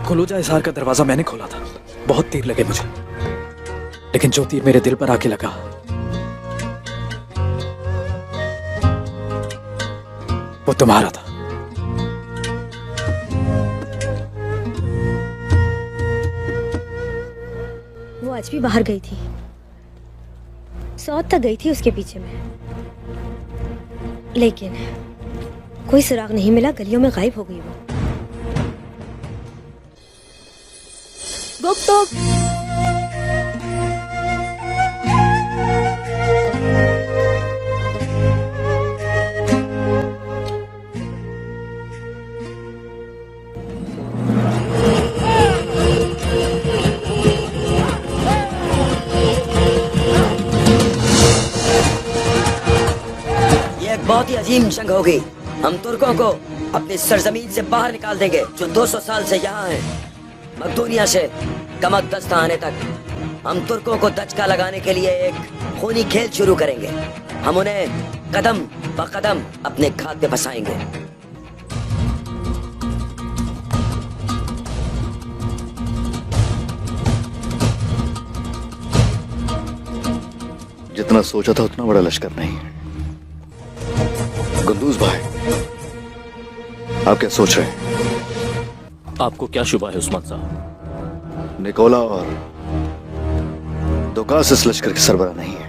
Fallujah Hisar का दरवाजा मैंने खोला था। बहुत तीर लगे मुझे, लेकिन जो तीर मेरे दिल पर आके लगा वो तुम्हारा था। वो आज भी बाहर गई थी, सौत तक गई थी उसके पीछे में, लेकिन कोई सुराग नहीं मिला। गलियों में गायब हो गई वो। गुप्तोक बहुत ही अजीम जंग होगी। हम तुर्कों को अपनी सरजमीन से बाहर निकाल देंगे, जो 200 साल से यहाँ हैं। मकदूनिया से कमक दस्ता आने तक हम तुर्कों को दचका लगाने के लिए एक खूनी खेल शुरू करेंगे। हम उन्हें कदम ब कदम अपने घात पे फंसाएंगे। जितना सोचा था उतना बड़ा लश्कर नहीं। गुंदूज भाई, आप क्या सोच रहे हैं? आपको क्या शुबा है उस्मान साहब? निकोला और दोकास इस लश्कर के सरबराह नहीं है।